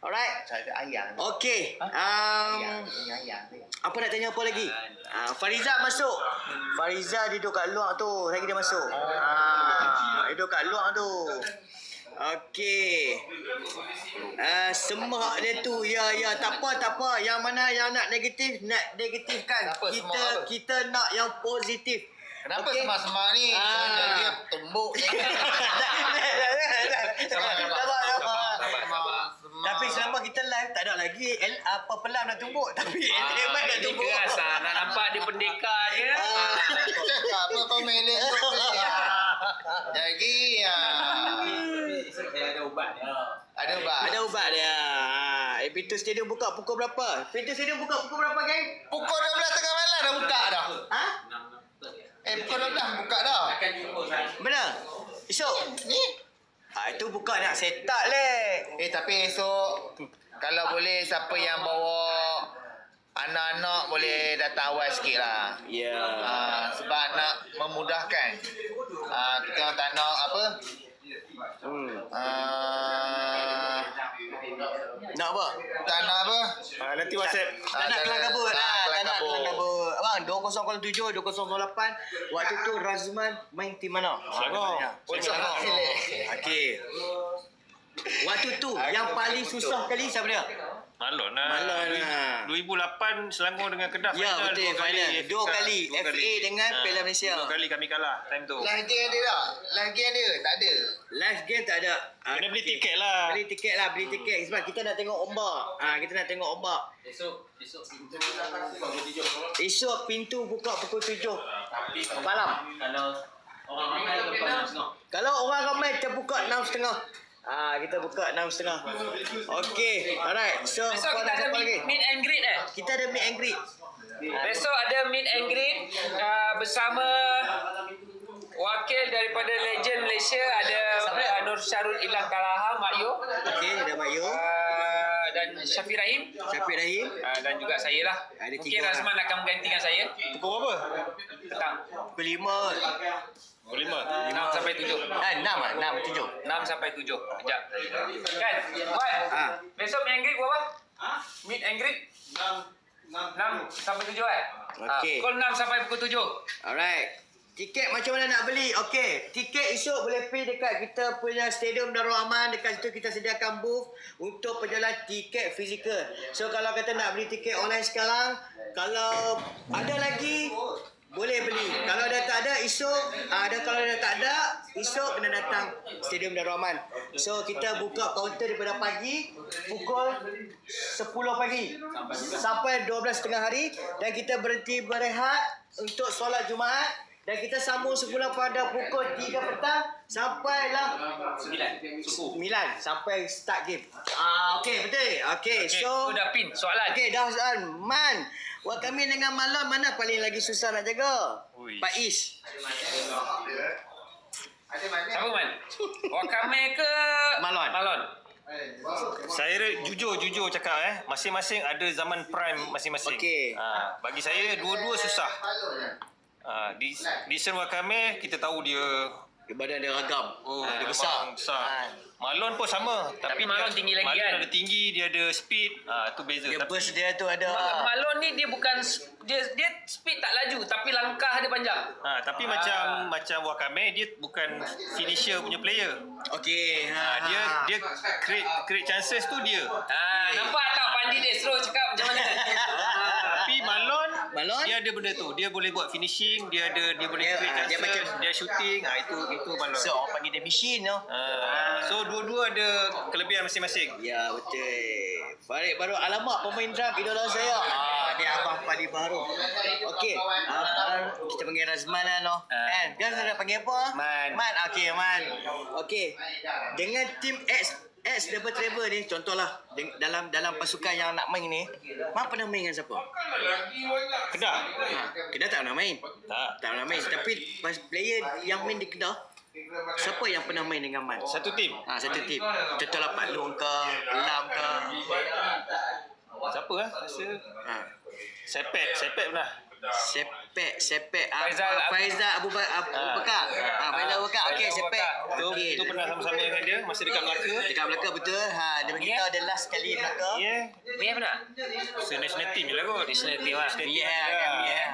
Alright. Saya ada ayam. Okay. Ayam tu. Apa nak tanya apa lagi? Fariza masuk. Fariza dia duduk kat luar tu. Lagi dia masuk. Dia duduk kat luar tu. Okey. Semak dia tu. Ya, tak apa. Yang mana yang nak negatifkan. Kita nak yang positif. Kenapa okay? semak-semak ni? Dia tumbuk. Tapi selama kita live tak ada lagi apa pelam nak tumbuk. Tapi entertainment nak tumbuk. Ini keras nak nampak dia pendekar dia. Cakap apa komen dia tu. Jadi Ada ubat dia. Ada ubat dia. Pintu stadium buka pukul berapa? Pintu stadium buka pukul berapa, geng? Pukul 12 tengah malam dah buka dah. Ha? Pukul 12 buka dah. Akan jumpa saya. Benar? Esok? Ni? Itu bukan nak set up leh. Tapi esok kalau boleh siapa yang bawa anak-anak boleh datang awal sikit lah. Ya. Sebab nak memudahkan. Kita orang tak nak apa? Nak apa? Tak nak apa? Nanti WhatsApp. Tak nak kelang kabut lah. Tak nak kelang kabut. Abang, 2007, 2008. Waktu tu Razman main tim mana? Selangor. Selangor. Okey. Waktu tu yang paling susah kali siapa dia? Malon lah. 2008 Selangor dengan Kedah Ya, final. betul. Final. Dua kali. FA dengan Piala Malaysia. 2 kali kami kalah time tu. Live game ada tak? Live game ada? Tak ada. Live game tak ada. Kena beli tiket lah. Beli tiket sebab kita nak tengok ombak. Kita nak tengok ombak. Esok pintu pukul 7. Esok pintu buka pukul 7 malam. Kalau orang ramai ke pukul 6.30. Kalau orang ramai terbuka 6.30. Kita buka 6.30. Okey. Alright. So Besok kita ada meet and greet Kita ada meet and greet. Besok ada meet and greet bersama wakil daripada legend Malaysia ada Nur Syarul Ilang Kalaha, Mak Yo. Okey, ada Mak Yo. Dan Syafiq Rahim. Dan juga saya lah. Ada Mungkin tiga Razman akan menggantikan saya. Pukul berapa? Petang. Pukul 5. Pukul 5. 6 sampai 7. 6 7. 6 sampai 7. Sekejap. Kan? Wan, besok meet and greet berapa? Meet and greet? 6 sampai 7 Okey. Pukul 6 sampai pukul 7. Alright. Tiket macam mana nak beli? Okey, tiket esok boleh pergi dekat kita punya Stadium Darul Aman. Dekat situ kita sediakan booth untuk penjualan tiket fizikal. So kalau kata nak beli tiket online sekarang, kalau ada lagi boleh beli. Kalau dah tak ada esok, kalau dah tak ada esok kena datang Stadium Darul Aman. So kita buka kaunter daripada pagi pukul 10 pagi sampai 12 tengah hari dan kita berhenti berehat untuk solat Jumaat. Dan kita sambung semula pada pukul 3 petang sampailah 9 sampai start game. Okey, betul. Okey, so Itu dah pin soalan. okey, dah soalan. Man, kami dengan Malon mana paling lagi susah nak jaga? Ui. Pak Is. Siapa Man? Wakame ke Malon? Saya jujur cakap masing-masing ada zaman prime masing-masing. Okey. Bagi saya dua-dua susah. Di Sen Wakame kita tahu dia Badan dia ragam. Dia besar. Malon pun sama, Tapi Malon tinggi lagi Malon kan? ada tinggi, dia ada speed. Itu beza. Dia Tapi burst dia tu ada. Malon ni dia bukan dia speed tak laju tapi langkah dia panjang. tapi macam Wakame dia bukan finisher punya player. Okey. Dia create chances tu dia. Nampak tak Pandit Esro cakap macam mana? Tapi Malon Malon? dia ada benda tu. Dia boleh buat finishing, dia boleh create dia chances, macam- dia shooting. Itu Malon. So orang panggil dia machine tu. So dua-dua ada kelebihan masing-masing. Ya, betul. Farid baru alamak pemain drum idola saya. Dia abang Fadi baru. Okey. Kita panggil Razman lah no. Kan? Biasa dah panggil apa? Man. Okey, Man. Okey. Dengan tim X Double Travel ni contohlah dalam pasukan yang nak main ni, Man pernah main dengan siapa? Kedah. Kedah tak pernah main. Tak pernah main. Tapi player yang main di Kedah, siapa yang pernah main dengan Man? Satu tim. Satu tim. Contohlah Pak Long ke, Lam ke. Siapa Rasa Sepet pernah. Sepek. Faizal Abu Bakar. Faizal Abu Bakar. Okey, Faizal Abu Sepek. Bakar. Okey. Tu pernah sama-sama dengan dia masa dekat Melaka. Dekat Melaka betul. Dia bagi tahu dia last kali Melaka. Ya. BF nak? So national team je lah kot. National team lah. BF kan, BF.